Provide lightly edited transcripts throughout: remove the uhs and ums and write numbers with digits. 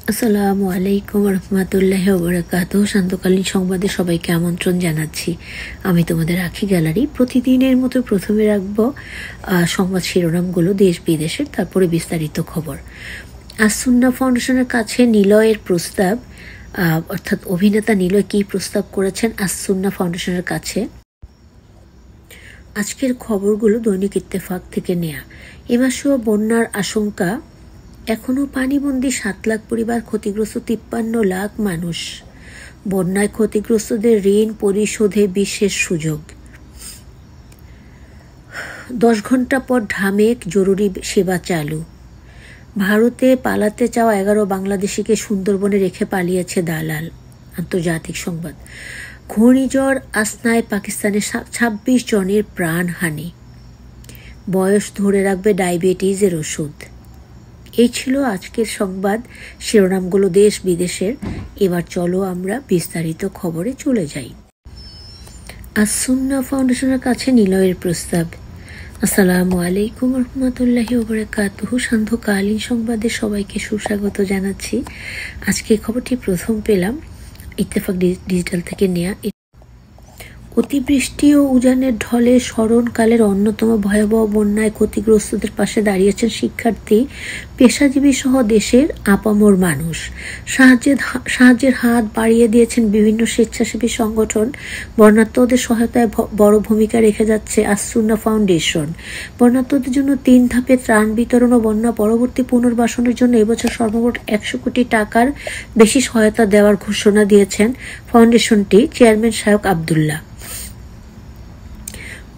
আসসালামু আলাইকুম রহমতুল্লাহি ওয়া বারাকাতুহু। শান্তকালীন সংবাদে সবাইকে আমন্ত্রণ জানাচ্ছি। আমি তোমাদের আখি গ্যালারি। প্রতিদিনের মতো প্রথমে রাখব সংবাদ শিরোনামগুলো দেশ বিদেশের, তারপরে বিস্তারিত খবর। আসুন্না ফাউন্ডেশনের কাছে নিলয়ের প্রস্তাব, অর্থাৎ অভিনেতা নিলয় কী প্রস্তাব করেছেন আসুন্না ফাউন্ডেশনের কাছে। আজকের খবরগুলো দৈনিক ইত্তেফাক থেকে নেয়া। এ মাসেও বন্যার আশঙ্কা, এখনও পানিবন্দী 7 লাখ পরিবার, ক্ষতিগ্রস্ত 53 লাখ মানুষ। বন্যায় ক্ষতিগ্রস্তদের ঋণ পরিশোধে বিশেষ সুযোগ। 10 ঘন্টা পর ঢামেক জরুরি সেবা চালু। ভারতে পালাতে চাওয়া 11 বাংলাদেশিকে সুন্দরবনে রেখে পালিয়েছে দালাল। আন্তর্জাতিক সংবাদ। ঘূর্ণিঝড় আসনায় পাকিস্তানের 26 জনের প্রাণহানি। বয়স ধরে রাখবে ডায়াবেটিসের ওষুধ। এই ছিল আজকের সংবাদ শিরোনামগুলো দেশ বিদেশের। এবার চলো আমরা বিস্তারিত খবরে চলে যাই। আসুন্না ফাউন্ডেশনের কাছে নিলয়ের প্রস্তাব। আসসালামু আলাইকুম রহমতুল্লাহি ওয়া বারাকাতুহু। সান্ধ্যকালীন সংবাদে সবাইকে সুস্বাগত জানাচ্ছি। আজকে খবরটি প্রথম পেলাম ইত্তেফাক ডিজিটাল থেকে নেয়া। অতিবৃষ্টি ও উজানের ঢলে স্মরণকালের অন্যতম ভয়াবহ বন্যায় ক্ষতিগ্রস্তদের পাশে দাঁড়িয়েছেন শিক্ষার্থী, পেশাজীবী সহ দেশের আপামর মানুষ। সাহায্যের হাত বাড়িয়ে দিয়েছেন বিভিন্ন স্বেচ্ছাসেবী সংগঠন। বন্যার্তদের সহায়তায় বড় ভূমিকা রেখে যাচ্ছে আসুন্না ফাউন্ডেশন। বন্যার্তদের জন্য 3 ধাপে ত্রাণ বিতরণ ও বন্যা পরবর্তী পুনর্বাসনের জন্য এবছর সর্বমোট 100 কোটি টাকার বেশি সহায়তা দেওয়ার ঘোষণা দিয়েছেন ফাউন্ডেশনটি চেয়ারম্যান শায়ক আবদুল্লাহ।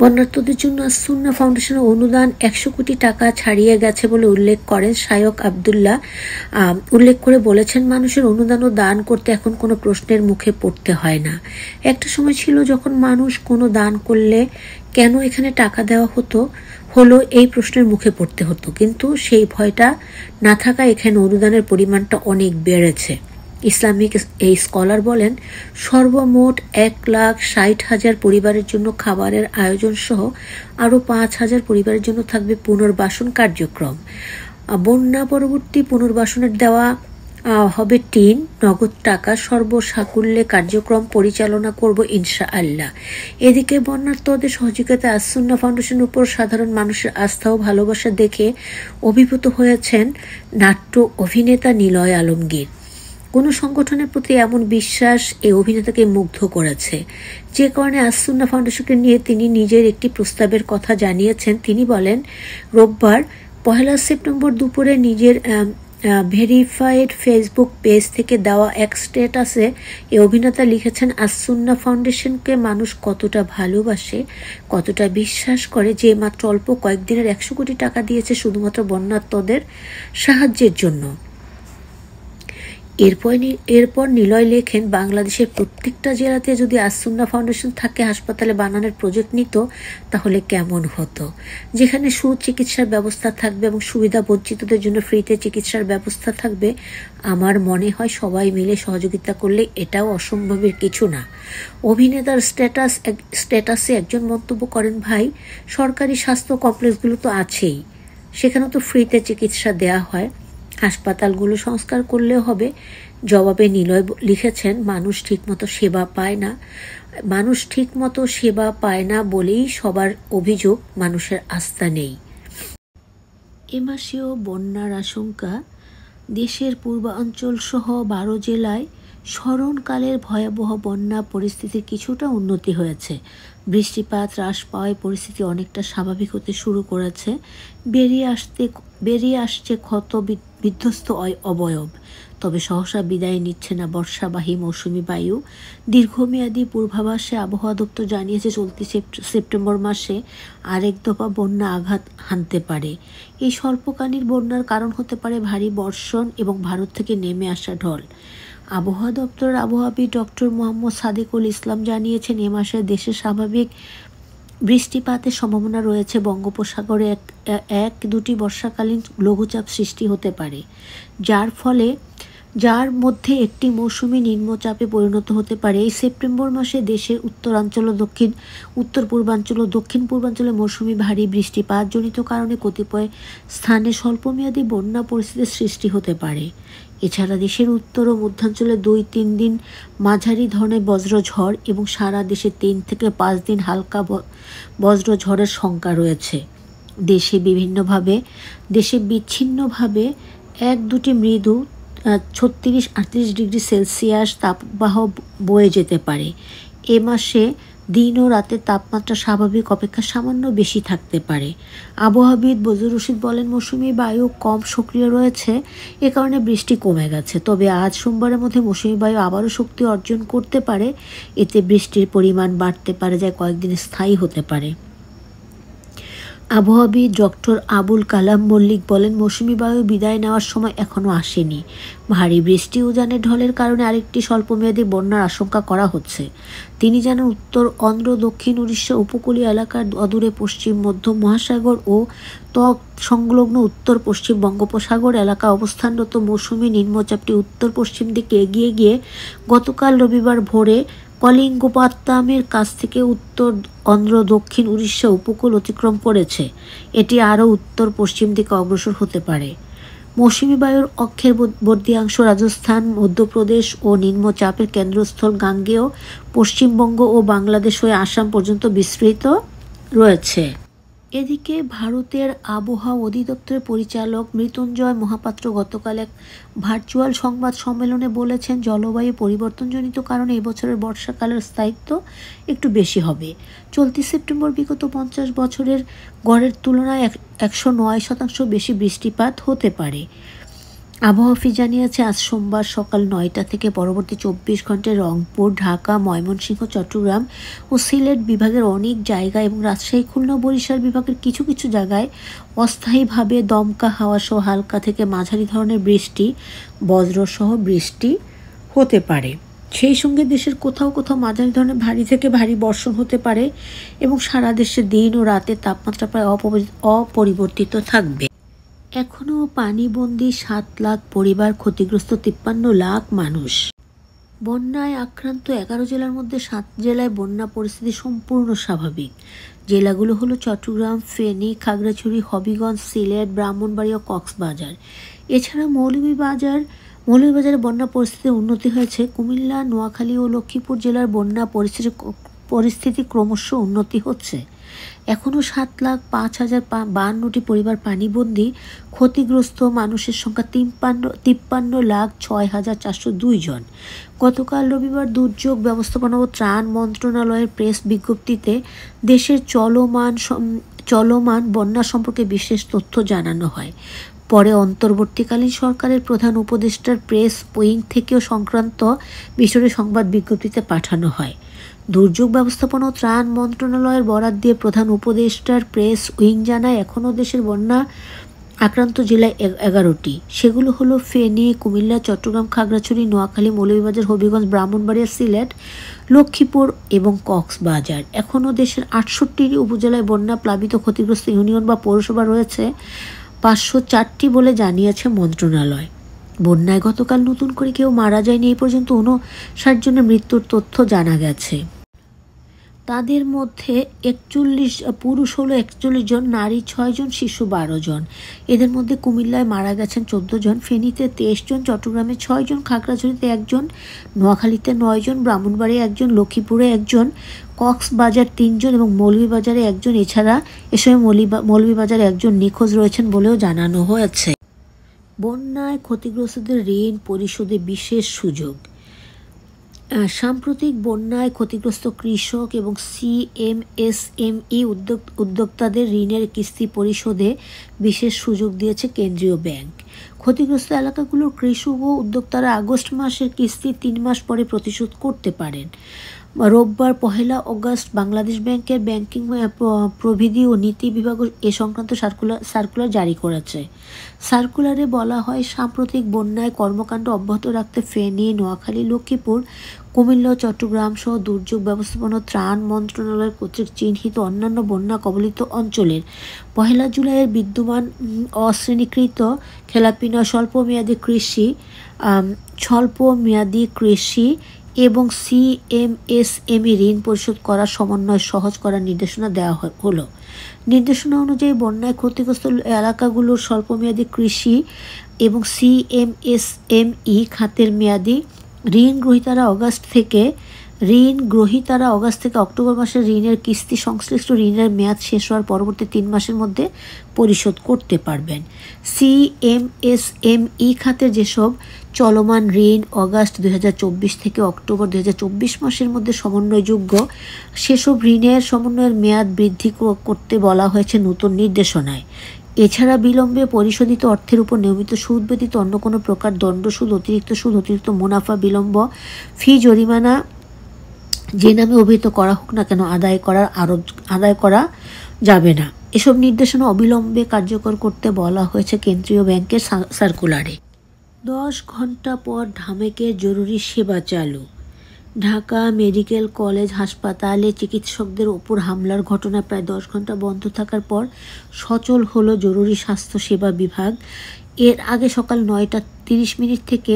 বন্যার্তদের জন্য আসুন্না ফাউন্ডেশনের অনুদান 100 কোটি টাকা ছাড়িয়ে গেছে বলে উল্লেখ করেন শায়ক আবদুল্লাহ। উল্লেখ করে বলেছেন, মানুষের অনুদান ও দান করতে এখন কোনো প্রশ্নের মুখে পড়তে হয় না। একটা সময় ছিল যখন মানুষ কোনো দান করলে কেন এখানে টাকা দেওয়া হলো এই প্রশ্নের মুখে পড়তে হতো, কিন্তু সেই ভয়টা না থাকায় এখানে অনুদানের পরিমাণটা অনেক বেড়েছে। ইসলামিক এই স্কলার বলেন, সর্বমোট 1,60,000 পরিবারের জন্য খাবারের আয়োজন সহ আরও 5,000 পরিবারের জন্য থাকবে পুনর্বাসন কার্যক্রম। বন্যা পরবর্তী পুনর্বাসনের দেওয়া হবে টিন, নগদ টাকা। সর্বসাকুল্যে কার্যক্রম পরিচালনা করব ইনশাআল্লাহ। এদিকে বন্যার্তদের সহযোগিতায় আসুন্না ফাউন্ডেশনের উপর সাধারণ মানুষের আস্থা ও ভালোবাসা দেখে অভিভূত হয়েছেন নাট্য অভিনেতা নিলয় আলমগীর। কোনো সংগঠনের প্রতি এমন বিশ্বাস এই অভিনেতাকে মুগ্ধ করেছে, যে কারণে আসুন্না ফাউন্ডেশনকে নিয়ে তিনি নিজের একটি প্রস্তাবের কথা জানিয়েছেন। তিনি বলেন, রোববার 1 সেপ্টেম্বর দুপুরে নিজের ভেরিফাইড ফেসবুক পেজ থেকে দেওয়া এক স্ট্যাটাসে এই অভিনেতা লিখেছেন, আসুন্না ফাউন্ডেশনকে মানুষ কতটা ভালোবাসে, কতটা বিশ্বাস করে, যে মাত্র অল্প কয়েকদিনের 100 কোটি টাকা দিয়েছে শুধুমাত্র বন্যার্তদের সাহায্যের জন্য। এরপর নিলয় লেখেন, বাংলাদেশের প্রত্যেকটা জেলাতে যদি আসুন্না ফাউন্ডেশন থাকে হাসপাতালে বানানোর প্রজেক্ট নিত তাহলে কেমন হতো, যেখানে সুচিকিৎসার ব্যবস্থা থাকবে এবং সুবিধা বঞ্চিতদের জন্য ফ্রিতে চিকিৎসার ব্যবস্থা থাকবে। আমার মনে হয় সবাই মিলে সহযোগিতা করলে এটাও অসম্ভবের কিছু না। অভিনেতার স্ট্যাটাসে একজন মন্তব্য করেন, ভাই, সরকারি স্বাস্থ্য কমপ্লেক্সগুলো তো আছেই, সেখানে তো ফ্রিতে চিকিৎসা দেয়া হয়, হাসপাতালগুলো সংস্কার করলেও হবে। জবাবে নিলয় লিখেছেন, মানুষ ঠিকমতো সেবা পায় না বলেই সবার অভিযোগ মানুষের আস্থা নেই। এ মাসেও বন্যার আশঙ্কা, দেশের পূর্বাঞ্চল সহ 12 জেলায় স্মরণকালের ভয়াবহ বন্যা পরিস্থিতির কিছুটা উন্নতি হয়েছে। বৃষ্টিপাত হ্রাস পাওয়ায় পরিস্থিতি অনেকটা স্বাভাবিক হতে শুরু করেছে। বেরিয়ে আসছে ক্ষত বিধ্বস্ত অবয়ব। তবে সহসা বিদায় নিচ্ছে না বর্ষাবাহী মৌসুমি বায়ু। দীর্ঘমেয়াদী পূর্বাভাসে আবহাওয়া দপ্তর জানিয়েছে, চলতি সেপ্টেম্বর মাসে আরেক দফা বন্যা আঘাত হানতে পারে। এই স্বল্পকালীন বন্যার কারণ হতে পারে ভারী বর্ষণ এবং ভারত থেকে নেমে আসা ঢল। আবহাওয়া দপ্তরের আবহাওয়াবিদ ডক্টর মোহাম্মদ সাদেকুল ইসলাম জানিয়েছেন, এ মাসে দেশে স্বাভাবিক বৃষ্টিপাতের সম্ভাবনা রয়েছে। বঙ্গোপসাগরে 1-2টি বর্ষাকালীন লঘুচাপ সৃষ্টি হতে পারে, যার ফলে যার মধ্যে একটি মৌসুমি নিম্নচাপে পরিণত হতে পারে। এই সেপ্টেম্বর মাসে দেশের উত্তরাঞ্চল ও উত্তর পূর্বাঞ্চল ও দক্ষিণ পূর্বাঞ্চলে মৌসুমি ভারী বৃষ্টিপাতজনিত কারণে কতিপয় স্থানে স্বল্পমেয়াদী বন্যা পরিস্থিতির সৃষ্টি হতে পারে। এছাড়া দেশের উত্তর ও মধ্যাঞ্চলে 2-3 দিন মাঝারি ধরনের বজ্রঝড় এবং সারা দেশে 3 থেকে 5 দিন হালকা বজ্রঝড়ের শঙ্কা রয়েছে। দেশে বিচ্ছিন্নভাবে 1-2টি মৃদু 36-38 ডিগ্রি সেলসিয়াস তাপপ্রবাহ বয়ে যেতে পারে। এ মাসে দিন ও রাতের তাপমাত্রা স্বাভাবিক অপেক্ষা সামান্য বেশি থাকতে পারে। আবহাওয়াবিদ বজলুর রশিদ বলেন, মৌসুমি বায়ু কম সক্রিয় রয়েছে, এ কারণে বৃষ্টি কমে গেছে। তবে আজ সোমবারের মধ্যে মৌসুমি বায়ু আবারও শক্তি অর্জন করতে পারে। এতে বৃষ্টির পরিমাণ বাড়তে পারে, যা কয়েকদিন স্থায়ী হতে পারে। আবহাওয়াবিদ ডক্টর আবুল কালাম মল্লিক বলেন, মৌসুমি বায়ু বিদায় নেওয়ার সময় এখনও আসেনি। ভারী বৃষ্টি উজানের ঢলের কারণে আরেকটি স্বল্পমেয়াদী বন্যার আশঙ্কা করা হচ্ছে। তিনি জানান, উত্তর অন্ধ্র, দক্ষিণ উড়িষ্যা উপকূলীয় এলাকার অদূরে পশ্চিম মধ্য মহাসাগর ও সংলগ্ন উত্তর পশ্চিম বঙ্গোপসাগর এলাকা অবস্থানরত মৌসুমি নিম্নচাপটি উত্তর পশ্চিম দিকে এগিয়ে গিয়ে গতকাল রবিবার ভোরে কলিঙ্গপাত্তামের কাছ থেকে উত্তর অন্ধ্র, দক্ষিণ উড়িষ্যা উপকূল অতিক্রম করেছে। এটি আরও উত্তর পশ্চিম দিকে অগ্রসর হতে পারে। মৌসুমি বায়ুর অক্ষের বর্ধিয়াংশ রাজস্থান, মধ্যপ্রদেশ ও নিম্নচাপের কেন্দ্রস্থল গাঙ্গেয় পশ্চিমবঙ্গ ও বাংলাদেশ হয়ে আসাম পর্যন্ত বিস্তৃত রয়েছে। এদিকে ভারতের আবহাওয়া অধিদপ্তরের পরিচালক মৃত্যুঞ্জয় মহাপাত্র গতকাল এক ভার্চুয়াল সংবাদ সম্মেলনে বলেছেন, জলবায়ু পরিবর্তনজনিত কারণে এবছরের বর্ষাকালের স্থায়িত্ব একটু বেশি হবে। চলতি সেপ্টেম্বর বিগত 50 বছরের গড়ের তুলনায় 109% বেশি বৃষ্টিপাত হতে পারে। আবহাওয়া অফিস জানিয়েছে, আজ সোমবার সকাল 9টা থেকে পরবর্তী 24 ঘন্টায় রংপুর, ঢাকা, ময়মনসিংহ, চট্টগ্রাম ও সিলেট বিভাগের অনেক জায়গা এবং রাজশাহী, খুলনা, বরিশাল বিভাগের কিছু কিছু জায়গায় অস্থায়ীভাবে দমকা হাওয়া সহ হালকা থেকে মাঝারি ধরনের বৃষ্টি, বজ্রসহ বৃষ্টি হতে পারে। সেই সঙ্গে দেশের কোথাও কোথাও মাঝারি ধরনের ভারী থেকে ভারী বর্ষণ হতে পারে এবং সারা দেশে দিন ও রাতের তাপমাত্রা প্রায় অপরিবর্তিত থাকবে। এখনও পানিবন্দী 7 লাখ পরিবার, ক্ষতিগ্রস্ত 53 লাখ মানুষ। বন্যায় আক্রান্ত 11 জেলার মধ্যে 7 জেলায় বন্যা পরিস্থিতি সম্পূর্ণ স্বাভাবিক। জেলাগুলো হলো চট্টগ্রাম, ফেনী, খাগড়াছড়ি, হবিগঞ্জ, সিলেট, ব্রাহ্মণবাড়িয়া ও কক্সবাজার। এছাড়া মৌলভীবাজারে বন্যা পরিস্থিতির উন্নতি হয়েছে। কুমিল্লা, নোয়াখালী ও লক্ষ্মীপুর জেলার বন্যা পরিস্থিতি ক্রমশ উন্নতি হচ্ছে। এখনও 7,05,052টি পরিবার পানিবন্দী। ক্ষতিগ্রস্ত মানুষের সংখ্যা 53,06,402 জন। গতকাল রবিবার দুর্যোগ ব্যবস্থাপনা ও ত্রাণ মন্ত্রণালয়ের প্রেস বিজ্ঞপ্তিতে দেশের চলমান বন্যা সম্পর্কে বিশেষ তথ্য জানানো হয়। পরে অন্তর্বর্তীকালীন সরকারের প্রধান উপদেষ্টার প্রেস উইং থেকেও সংক্রান্ত বিষয়ে সংবাদ বিজ্ঞপ্তিতে পাঠানো হয়। দুর্যোগ ব্যবস্থাপনা ও ত্রাণ মন্ত্রণালয়ের বরাত দিয়ে প্রধান উপদেষ্টার প্রেস উইং জানায়, এখনও দেশের বন্যা আক্রান্ত জেলায় 11টি। সেগুলো হলো ফেনী, কুমিল্লা, চট্টগ্রাম, খাগড়াছড়ি, নোয়াখালী, মৌলভীবাজার, হবিগঞ্জ, ব্রাহ্মণবাড়িয়া, সিলেট, লক্ষ্মীপুর এবং কক্সবাজার। এখনও দেশের 68টি উপজেলায় বন্যা প্লাবিত ক্ষতিগ্রস্ত ইউনিয়ন বা পৌরসভা রয়েছে 504টি বলে জানিয়েছে মন্ত্রণালয়। বন্যায় গতকাল নতুন করে কেউ মারা যায়নি। এই পর্যন্ত 59 জনের মৃত্যুর তথ্য জানা গেছে। তাদের মধ্যে পুরুষ হলো 41 জন, নারী 6 জন, শিশু 12 জন। এদের মধ্যে কুমিল্লায় মারা গেছেন 14 জন, ফেনীতে 23 জন, চট্টগ্রামে 6 জন, খাগড়াছড়িতে 1 জন, নোয়াখালীতে 9 জন, ব্রাহ্মণবাড়িয়া 1 জন, লক্ষ্মীপুরে 1 জন, কক্সবাজার 3 জন এবং মৌলভীবাজারে 1 জন। এছাড়া এ সময় মৌলভীবাজারে 1 জন নিখোঁজ রয়েছেন বলেও জানানো হয়েছে। বন্যায় ক্ষতিগ্রস্তদের ঋণ পরিশোধে বিশেষ সুযোগ। সাম্প্রতিক বন্যায় ক্ষতিগ্রস্ত কৃষক এবং সিএমএসএমই উদ্যোক্তাদের ঋণের কিস্তি পরিশোধে বিশেষ সুযোগ দিয়েছে কেন্দ্রীয় ব্যাংক। ক্ষতিগ্রস্ত এলাকাগুলোর কৃষক ও উদ্যোক্তারা আগস্ট মাসের কিস্তি 3 মাস পরে পরিশোধ করতে পারেন। রোববার 1 অগস্ট বাংলাদেশ ব্যাংকের ব্যাংকিং প্রবিধি ও নীতি বিভাগ এ সংক্রান্ত সার্কুলার জারি করেছে। সার্কুলারে বলা হয়, সাম্প্রতিক বন্যায় কর্মকাণ্ড অব্যাহত রাখতে ফেনী, নোয়াখালী, লক্ষ্মীপুর, কুমিল্লা, চট্টগ্রাম সহ দুর্যোগ ব্যবস্থাপনা ত্রাণ মন্ত্রণালয় কর্তৃক চিহ্নিত অন্যান্য বন্যা কবলিত অঞ্চলের 1 জুলাইয়ের বিদ্যমান অশ্রেণীকৃত খেলাপি স্বল্পমেয়াদী কৃষি এবং সিএমএসএমই ঋণ পরিশোধ করার সমন্বয় সহজ করার নির্দেশনা দেওয়া হলো। নির্দেশনা অনুযায়ী বন্যায় ক্ষতিগ্রস্ত এলাকাগুলোর স্বল্পমেয়াদী কৃষি এবং সিএমএসএমই খাতের মেয়াদী ঋণ গ্রহীতারা অগাস্ট থেকে অক্টোবর মাসের ঋণের কিস্তি সংশ্লিষ্ট ঋণের মেয়াদ শেষ হওয়ার পরবর্তী 3 মাসের মধ্যে পরিশোধ করতে পারবেন। সিএমএসএমই খাতের যেসব চলমান ঋণ অগাস্ট 2024 থেকে অক্টোবর 2024 মাসের মধ্যে সমন্বয়যোগ্য, সেসব ঋণের সমন্বয়ের মেয়াদ বৃদ্ধি করতে বলা হয়েছে নতুন নির্দেশনায়। এছাড়া বিলম্বে পরিশোধিত অর্থের উপর নিয়মিত সুদ ব্যতীত অন্য কোনো প্রকার দণ্ড, সুদ, অতিরিক্ত মুনাফা, বিলম্ব, ফি, জরিমানা যে নামে অভিহিত করা হোক না কেন আদায় করা যাবে না। এসব নির্দেশনা অবিলম্বে কার্যকর করতে বলা হয়েছে কেন্দ্রীয় ব্যাংকের সার্কুলারে। 10 ঘন্টা পর ঢামেকের জরুরি সেবা চালু। ঢাকা মেডিকেল কলেজ হাসপাতালে চিকিৎসকদের ওপর হামলার ঘটনায় প্রায় 10 ঘন্টা বন্ধ থাকার পর সচল হলো জরুরি স্বাস্থ্য সেবা বিভাগ। এর আগে সকাল 9:30 থেকে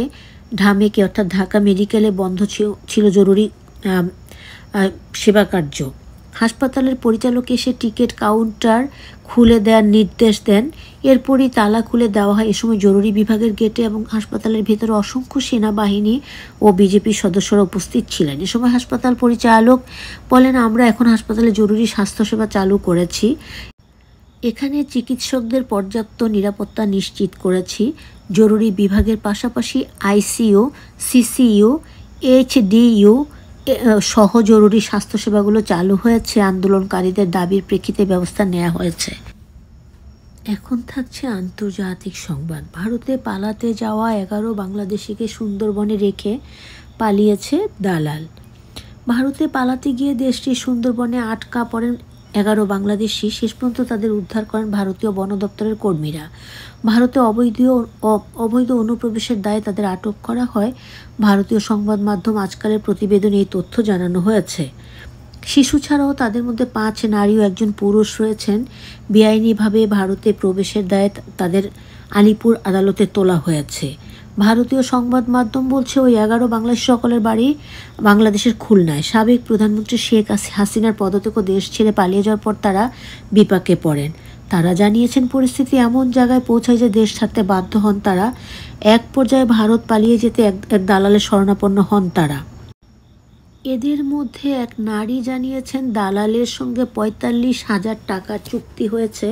ঢামেকে অর্থাৎ ঢাকা মেডিকেলে বন্ধ ছিল জরুরি সেবা কার্য। হাসপাতালের পরিচালক এসে টিকিট কাউন্টার খুলে দেওয়ার নির্দেশ দেন। এরপরই তালা খুলে দেওয়া হয়। এ সময় জরুরি বিভাগের গেটে এবং হাসপাতালের ভেতরে অসংখ্য সেনাবাহিনী ও বিজেপির সদস্যরা উপস্থিত ছিলেন। এ সময় হাসপাতাল পরিচালক বলেন, আমরা এখন হাসপাতালে জরুরি স্বাস্থ্যসেবা চালু করেছি। এখানে চিকিৎসকদের পর্যাপ্ত নিরাপত্তা নিশ্চিত করেছি। জরুরি বিভাগের পাশাপাশি আইসিইউ, সিসিইউ, এইচডিইউ সহ জরুরি স্বাস্থ্যসেবাগুলো চালু হয়েছে। আন্দোলনকারীদের দাবির প্রেক্ষিতে ব্যবস্থা নেওয়া হয়েছে। এখন থাকছে আন্তর্জাতিক সংবাদ। ভারতে পালাতে যাওয়া 11 বাংলাদেশিকে সুন্দরবনে রেখে পালিয়েছে দালাল। ভারতে পালাতে গিয়ে দেশটির সুন্দরবনে আটকা পড়েন 11 বাংলাদেশি। শেষ পর্যন্ত তাদের উদ্ধার করেন ভারতীয় বন দপ্তরের কর্মীরা। ভারতে অবৈধ অনুপ্রবেশের দায়ে তাদের আটক করা হয়। ভারতীয় সংবাদ মাধ্যম আজকালের প্রতিবেদনে এই তথ্য জানানো হয়েছে। শিশু ছাড়াও তাদের মধ্যে 5 নারী ও 1 পুরুষ রয়েছেন। বেআইনিভাবে ভারতে প্রবেশের দায়ে তাদের আলিপুর আদালতে তোলা হয়েছে। ভারতীয় সংবাদ মাধ্যম বলছে, ওই 11 বাংলাদেশি সকলের বাড়ি বাংলাদেশের খুলনায়। সাবেক প্রধানমন্ত্রী শেখ হাসিনার পদত্যাগ দেশ ছেড়ে পালিয়ে যাওয়ার পর তারা বিপাকে পড়েন। তারা জানিয়েছেন, পরিস্থিতি এমন জায়গায় পৌঁছায় যে দেশ ছাড়তে বাধ্য হন তারা। এক পর্যায়ে ভারত পালিয়ে যেতে এক দালালের শরণাপন্ন হন তারা। এদের মধ্যে এক নারী জানিয়েছেন, দালালের সঙ্গে 45,000 টাকা চুক্তি হয়েছে,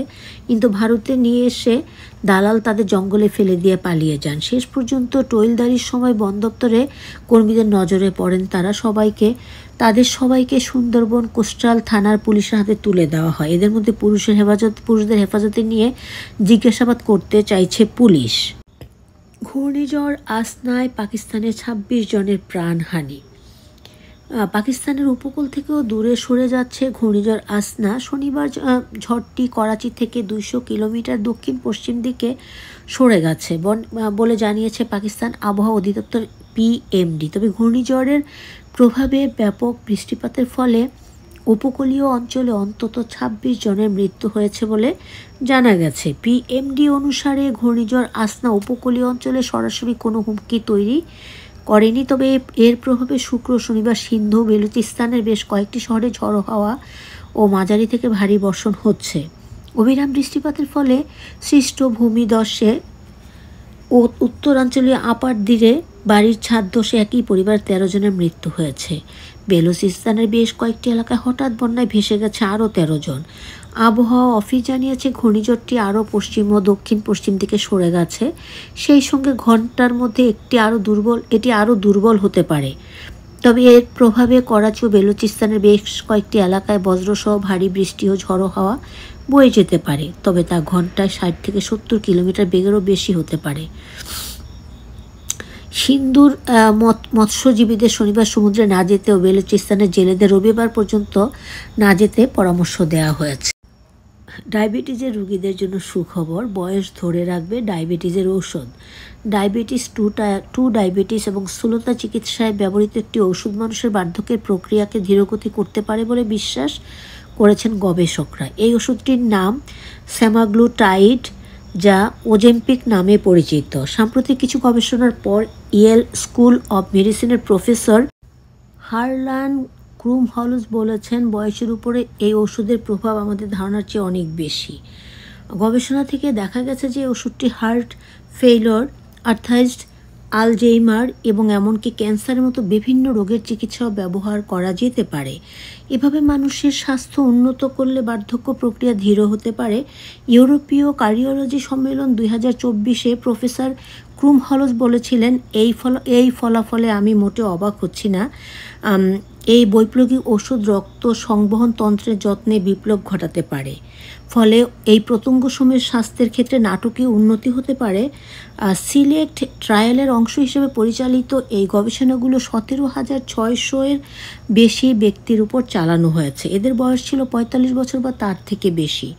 কিন্তু ভারতে নিয়ে এসে দালাল তাদের জঙ্গলে ফেলে দিয়ে পালিয়ে যান। শেষ পর্যন্ত টহলদারির সময় বন দপ্তরে কর্মীদের নজরে পড়েন তাদের সবাইকে সুন্দরবন কোস্টাল থানার পুলিশের হাতে তুলে দেওয়া হয়। এদের মধ্যে পুরুষদের হেফাজতে নিয়ে জিজ্ঞাসাবাদ করতে চাইছে পুলিশ। ঘূর্ণিঝড় আসনায় পাকিস্তানের 26 জনের প্রাণহানি। পাকিস্তানের উপকূল থেকেও দূরে সরে যাচ্ছে ঘূর্ণিঝড় আসনা। শনিবার ঝড়টি করাচি থেকে 200 কিলোমিটার দক্ষিণ পশ্চিম দিকে সরে গেছে বলে জানিয়েছে পাকিস্তান আবহাওয়া অধিদপ্তর পিএমডি। তবে ঘূর্ণিঝড়ের প্রভাবে ব্যাপক বৃষ্টিপাতের ফলে উপকূলীয় অঞ্চলে অন্তত 26 জনের মৃত্যু হয়েছে বলে জানা গেছে। পিএমডি অনুসারে ঘূর্ণিঝড় আসনা উপকূলীয় অঞ্চলে সরাসরি কোনো হুমকি তৈরি করেনি। তবে এর প্রভাবে শুক্র শনিবার সিন্ধু বেলুচিস্তানের বেশ কয়েকটি শহরে ঝড়ো হাওয়া ও মাঝারি থেকে ভারী বর্ষণ হচ্ছে। অবিরাম বৃষ্টিপাতের ফলে সৃষ্ট ভূমিধসে ও উত্তরাঞ্চলীয় আপার দিকে বাড়ির ছাদ ধসে একই পরিবার 13 জনের মৃত্যু হয়েছে। বেলুচিস্তানের বেশ কয়েকটি এলাকায় হঠাৎ বন্যায় ভেসে গেছে আরও 13 জন। আবহাওয়া অফিস জানিয়েছে, ঘূর্ণিঝড়টি আরও পশ্চিম ও দক্ষিণ পশ্চিম দিকে সরে গেছে। সেই সঙ্গে ঘন্টার মধ্যে এটি আরও দুর্বল হতে পারে। তবে এর প্রভাবে করাচি ও বেলুচিস্তানের বেশ কয়েকটি এলাকায় বজ্রসহ ভারী বৃষ্টি ও ঝড়ো হাওয়া বয়ে যেতে পারে। তবে তা ঘন্টায় 60 থেকে 70 কিলোমিটার বেগেরও বেশি হতে পারে। সিন্ধুর মৎস্যজীবীদের শনিবার সমুদ্রে না যেতে ও বেলুচিস্তানের জেলেদের রবিবার পর্যন্ত না যেতে পরামর্শ দেওয়া হয়েছে। ডায়াবেটিসের রোগীদের জন্য সুখবর, বয়স ধরে রাখবে ডায়াবেটিসের ঔষধ। ডায়াবেটিস টু ডায়াবেটিস এবং স্থূলতা চিকিৎসায় ব্যবহৃত একটি ওষুধ মানুষের বার্ধক্যের প্রক্রিয়াকে ধীরগতি করতে পারে বলে বিশ্বাস করেছেন গবেষকরা। এই ওষুধটির নাম সেমাগ্লুটাইড, যা ওজেম্পিক নামে পরিচিত। সাম্প্রতিক কিছু গবেষণার পর ইয়েল স্কুল অব মেডিসিনের প্রফেসর হারলান ক্রুমহলজ বলেছেন, বয়সের উপরে এই ওষুধের প্রভাব আমাদের ধারণার চেয়ে অনেক বেশি। গবেষণা থেকে দেখা গেছে যে ওষুধটি হার্ট ফেইলর, আর্থ্রাইটিস, আলজেইমার এবং এমনকি ক্যান্সারের মতো বিভিন্ন রোগের চিকিৎসাও ব্যবহার করা যেতে পারে। এভাবে মানুষের স্বাস্থ্য উন্নত করলে বার্ধক্য প্রক্রিয়া ধীর হতে পারে। ইউরোপীয় কার্ডিওলজি সম্মেলন 2024-এ প্রফেসর ক্রুমহলজ বলেছিলেন, এই ফলাফলে আমি মোটেও অবাক হচ্ছি না। এই বৈপ্লবিক ওষুধ রক্ত সংবহন তন্ত্রের যত্নে বিপ্লব ঘটাতে পারে, ফলে এই প্রত্যঙ্গসমূহের স্বাস্থ্যের ক্ষেত্রে নাটকীয় উন্নতি হতে পারে। সিলেক্ট ট্রায়ালের অংশ হিসেবে পরিচালিত এই গবেষণাগুলো 17,600-এর বেশি ব্যক্তির উপর চালানো হয়েছে। এদের বয়স ছিল 45 বছর বা তার থেকে বেশি।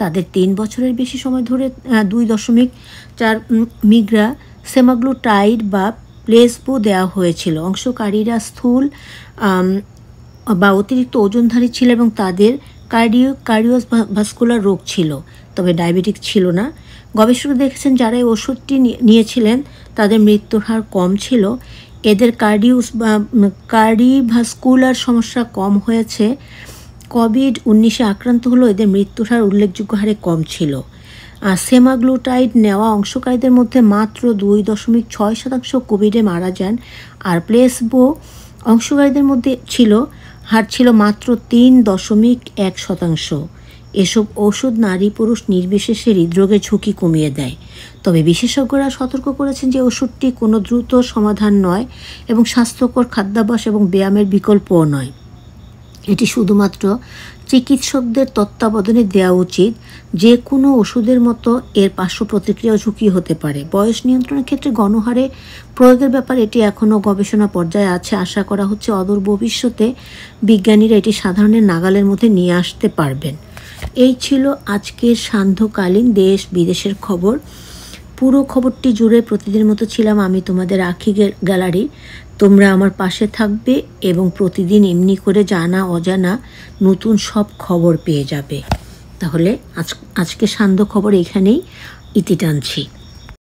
তাদের 3 বছরের বেশি সময় ধরে 2.4 মিগ্রা সেমাগ্লুটাইড বা প্লেসবো দেওয়া হয়েছিল। অংশকারীরা স্থূল বা অতিরিক্ত ওজনধারী ছিল এবং তাদের কার্ডিওভাস্কুলার রোগ ছিল, তবে ডায়াবেটিক ছিল না। গবেষকরা দেখেছেন যারা এই ওষুধটি নিয়েছিলেন তাদের মৃত্যুর হার কম ছিল। এদের কার্ডিওভাস্কুলার সমস্যা কম হয়েছে। কোভিড-19 আক্রান্ত হলেও এদের মৃত্যুর হার উল্লেখযোগ্য হারে কম ছিল। সেমাগ্লুটাইড নেওয়া অংশকারীদের মধ্যে মাত্র 2.6% কোভিডে মারা যান, আর প্লেসবো অংশকারীদের মধ্যে হার ছিল মাত্র 3.1%। এসব ওষুধ নারী পুরুষ নির্বিশেষে হৃদরোগের ঝুঁকি কমিয়ে দেয়। তবে বিশেষজ্ঞরা সতর্ক করেছেন যে ওষুধটি কোনো দ্রুত সমাধান নয় এবং স্বাস্থ্যকর খাদ্যাভ্যাস এবং ব্যায়ামের বিকল্পও নয়। এটি শুধুমাত্র চিকিৎসকদের তত্ত্বাবধানে দেওয়া উচিত। যে কোনো ওষুধের মতো এর পার্শ্ব প্রতিক্রিয়া ঝুঁকি হতে পারে। বয়স নিয়ন্ত্রণের ক্ষেত্রে গণহারে প্রয়োগের ব্যাপারে এটি এখনও গবেষণা পর্যায়ে আছে। আশা করা হচ্ছে অদূর ভবিষ্যতে বিজ্ঞানীরা এটি সাধারণের নাগালের মধ্যে নিয়ে আসতে পারবেন। এই ছিল আজকের সান্ধ্যকালীন দেশ বিদেশের খবর। পুরো খবরটি জুড়ে প্রতিদিনের মতো ছিলাম আমি, তোমাদের আখি গ্যালারি। তোমরা আমার পাশে থাকবে এবং প্রতিদিন এমনি করে জানা অজানা নতুন সব খবর পেয়ে যাবে। তাহলে আজকে সান্ধ্য খবর এখানেই ইতি টানছি।